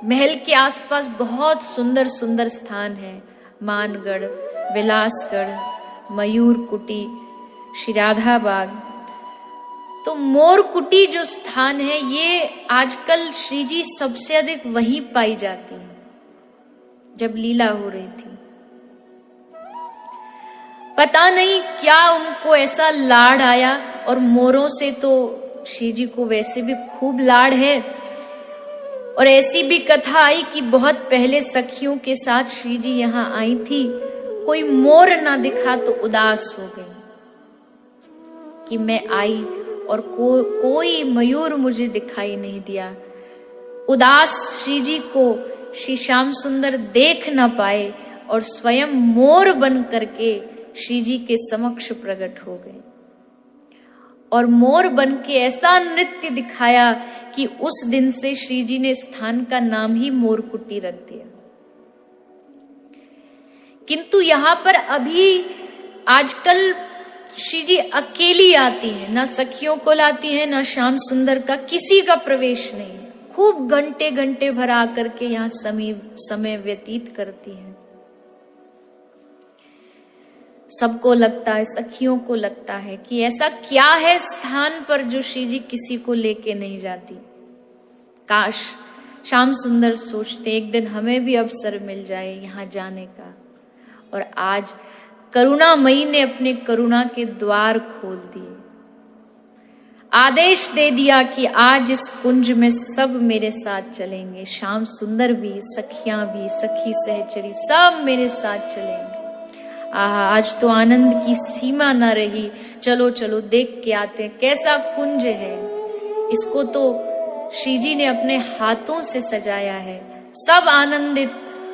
महल के आसपास बहुत सुंदर सुंदर स्थान है, मानगढ़, विलासगढ़, मयूर कुटी, श्री राधा बाग। तो मोर कुटी जो स्थान है, ये आजकल श्री जी सबसे अधिक वहीं पाई जाती है जब लीला हो रही थी। पता नहीं क्या उनको ऐसा लाड आया, और मोरों से तो श्री जी को वैसे भी खूब लाड है। और ऐसी भी कथा आई कि बहुत पहले सखियों के साथ श्री जी यहाँ आई थी, कोई मोर ना दिखा तो उदास हो गई कि मैं आई और कोई मयूर मुझे दिखाई नहीं दिया। उदास श्री जी को श्री श्याम सुंदर देख ना पाए और स्वयं मोर बन करके श्री जी के समक्ष प्रकट हो गए, और मोर बन के ऐसा नृत्य दिखाया कि उस दिन से श्री जी ने स्थान का नाम ही मोर कुटी रख दिया। किंतु यहां पर अभी आजकल श्री जी अकेली आती है, ना सखियों को लाती है, ना श्याम सुंदर का किसी का प्रवेश नहीं। खूब घंटे घंटे भर आकर के यहाँ समय व्यतीत करती है। सबको लगता है, सखियों को लगता है कि ऐसा क्या है स्थान पर जो श्री जी किसी को लेके नहीं जाती। काश श्याम सुंदर सोचते एक दिन हमें भी अवसर मिल जाए यहाँ जाने का। और आज करुणामयी ने अपने करुणा के द्वार खोल दिए, आदेश दे दिया कि आज इस कुंज में सब मेरे साथ चलेंगे, श्याम सुंदर भी, सखियां भी, सखी सहचरी सब मेरे साथ चलेंगे। आज तो आनंद की सीमा ना रही। चलो चलो देख के आते हैं कैसा कुंज है। इसको तो श्री जी ने अपने हाथों से सजाया है। सब आनंदित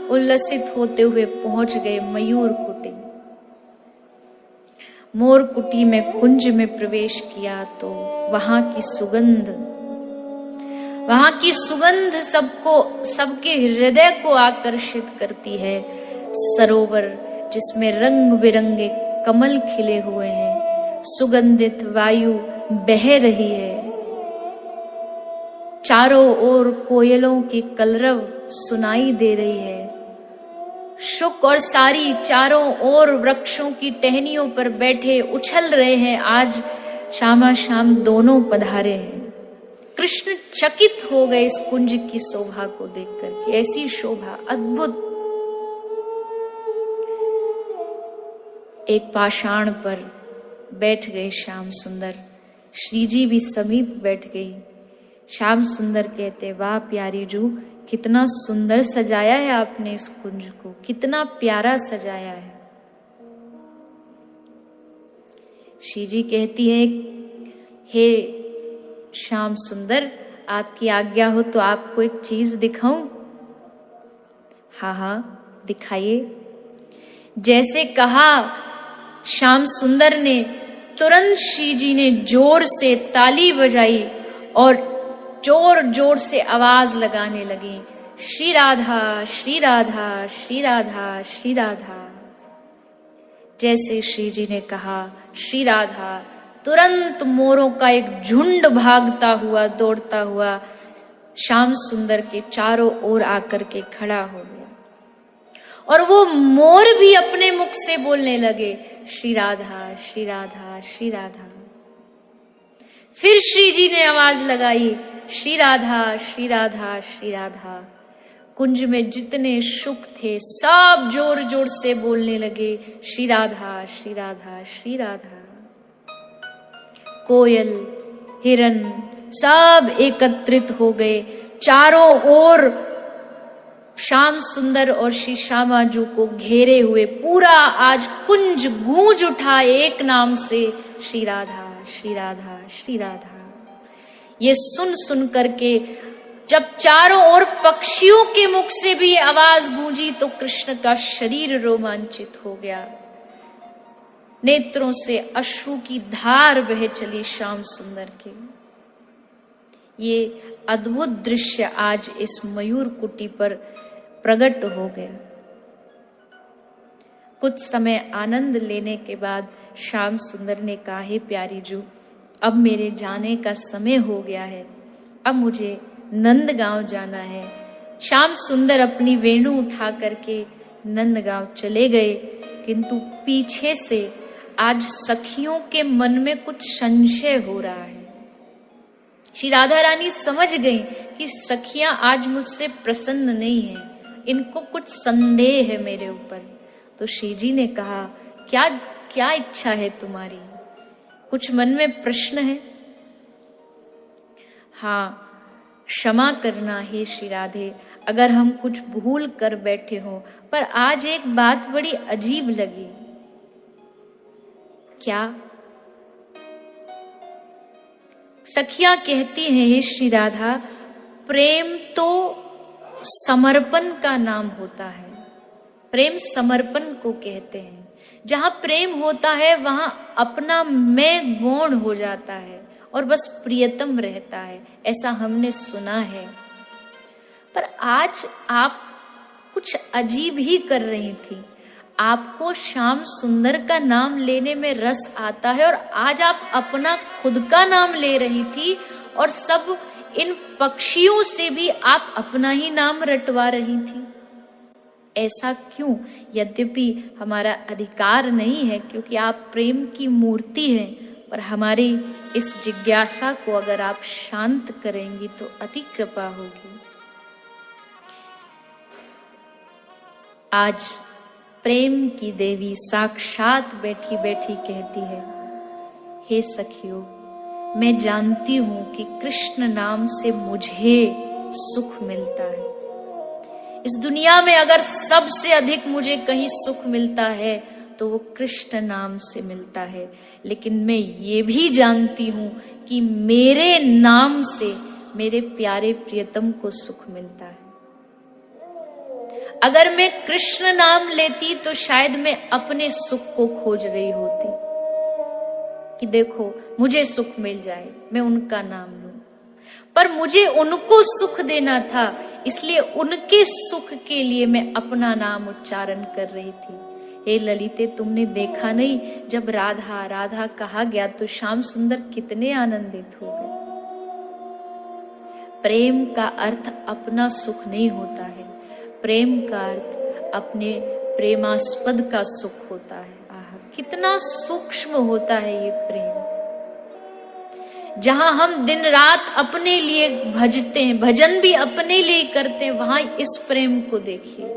उल्लसित होते हुए पहुंच गए मयूर कुटी। मोर कुटी में कुंज में प्रवेश किया तो वहां की सुगंध सबके हृदय को आकर्षित करती है। सरोवर जिसमें रंग बिरंगे कमल खिले हुए हैं, सुगंधित वायु बह रही है, चारों ओर कोयलों की कलरव सुनाई दे रही है। शुक और सारी चारों ओर वृक्षों की टहनियों पर बैठे उछल रहे हैं। आज श्यामा श्याम दोनों पधारे हैं। कृष्ण चकित हो गए इस कुंज की शोभा को देख करके। ऐसी शोभा अद्भुत। एक पाषाण पर बैठ गए श्याम सुंदर, श्री जी भी समीप बैठ गई। श्याम सुंदर कहते, वाह प्यारी जू, कितना सुंदर सजाया है आपने इस कुंज को, कितना प्यारा सजाया है। श्री जी कहती है, हे श्याम सुंदर, आपकी आज्ञा हो तो आपको एक चीज दिखाऊं? हाँ हाँ दिखाइए। जैसे कहा श्याम सुंदर ने, तुरंत श्री जी ने जोर से ताली बजाई और जोर जोर से आवाज लगाने लगी, श्री राधा श्री राधा श्री राधा श्री राधा। जैसे श्री जी ने कहा श्री राधा, तुरंत मोरों का एक झुंड भागता हुआ दौड़ता हुआ श्याम सुंदर के चारों ओर आकर के खड़ा हो गया। और वो मोर भी अपने मुख से बोलने लगे, श्री राधा श्री राधा श्री राधा। फिर श्री जी ने आवाज लगाई, श्री राधा श्री राधा श्री राधा। कुंज में जितने शुक थे सब जोर जोर से बोलने लगे, श्री राधा श्री राधा श्री राधा। कोयल, हिरन सब एकत्रित हो गए। चारों ओर श्याम सुंदर और श्री श्यामाजू को घेरे हुए पूरा आज कुंज गूंज उठा एक नाम से, श्री राधा श्री राधा श्री राधा। ये सुन सुन करके जब चारों ओर पक्षियों के मुख से भी आवाज गूंजी तो कृष्ण का शरीर रोमांचित हो गया। नेत्रों से अश्रु की धार बह चली श्याम सुंदर के। ये अद्भुत दृश्य आज इस मयूर कुटी पर प्रकट हो गया। कुछ समय आनंद लेने के बाद श्याम सुंदर ने कहा, हे प्यारी जू, अब मेरे जाने का समय हो गया है। अब मुझे नंदगांव जाना है। श्याम सुंदर अपनी वेणु उठा करके नंदगांव चले गए, किंतु पीछे से आज सखियों के मन में कुछ संशय हो रहा है। श्री राधा रानी समझ गई कि सखियां आज मुझसे प्रसन्न नहीं है, इनको कुछ संदेह है मेरे ऊपर। तो श्री जी ने कहा, क्या क्या इच्छा है तुम्हारी? कुछ मन में प्रश्न है? हाँ, क्षमा करना हे श्री राधे, अगर हम कुछ भूल कर बैठे हों, पर आज एक बात बड़ी अजीब लगी। क्या? सखियां कहती हैं, हे श्री राधा, प्रेम तो समर्पण का नाम होता है। प्रेम समर्पण को कहते हैं। जहां प्रेम होता है वहां अपना मैं गौण हो जाता है और बस प्रियतम रहता है, ऐसा हमने सुना है। पर आज आप कुछ अजीब ही कर रही थी। आपको श्याम सुंदर का नाम लेने में रस आता है और आज आप अपना खुद का नाम ले रही थी और सब इन पक्षियों से भी आप अपना ही नाम रटवा रही थी। ऐसा क्यों? यद्यपि हमारा अधिकार नहीं है, क्योंकि आप प्रेम की मूर्ति हैं, पर हमारी इस जिज्ञासा को अगर आप शांत करेंगी तो अति कृपा होगी। आज प्रेम की देवी साक्षात बैठी बैठी कहती है, हे सखियों, मैं जानती हूं कि कृष्ण नाम से मुझे सुख मिलता है। इस दुनिया में अगर सबसे अधिक मुझे कहीं सुख मिलता है तो वो कृष्ण नाम से मिलता है, लेकिन मैं ये भी जानती हूं कि मेरे नाम से मेरे प्यारे प्रियतम को सुख मिलता है। अगर मैं कृष्ण नाम लेती तो शायद मैं अपने सुख को खोज रही होती कि देखो मुझे सुख मिल जाए, मैं उनका नाम लूं। पर मुझे उनको सुख देना था, इसलिए उनके सुख के लिए मैं अपना नाम उच्चारण कर रही थी। हे ललिते, तुमने देखा नहीं, जब राधा राधा कहा गया तो श्याम सुंदर कितने आनंदित हो गए। प्रेम का अर्थ अपना सुख नहीं होता है, प्रेम का अर्थ अपने प्रेमास्पद का सुख होता है। आहा, कितना सूक्ष्म होता है ये प्रेम। जहां हम दिन रात अपने लिए भजते हैं, भजन भी अपने लिए करते हैं, वहां इस प्रेम को देखिए।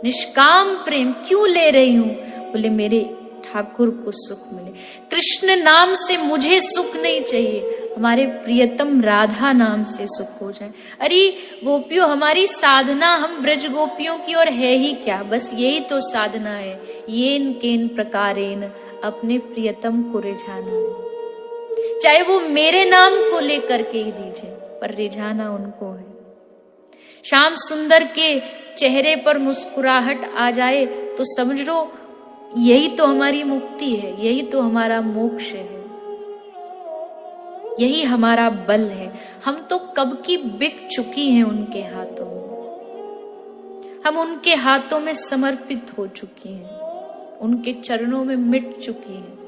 निष्काम प्रेम क्यों ले रही हूं? बोले मेरे ठाकुर को सुख मिले। कृष्ण नाम से मुझे सुख नहीं चाहिए, हमारे प्रियतम राधा नाम से सुख हो जाए। अरे गोपियों, हमारी साधना हम ब्रज गोपियों की और है ही क्या? बस यही तो साधना है, येन केन प्रकारेण अपने प्रियतम को रिझाना है। चाहे वो मेरे नाम को लेकर के ही रिझे, पर रिझाना उनको है। श्याम सुंदर के चेहरे पर मुस्कुराहट आ जाए तो समझ लो यही तो हमारी मुक्ति है, यही तो हमारा मोक्ष है, यही हमारा बल है। हम तो कब की बिक चुकी हैं उनके हाथों में, हम उनके हाथों में समर्पित हो चुकी हैं, उनके चरणों में मिट चुकी हैं।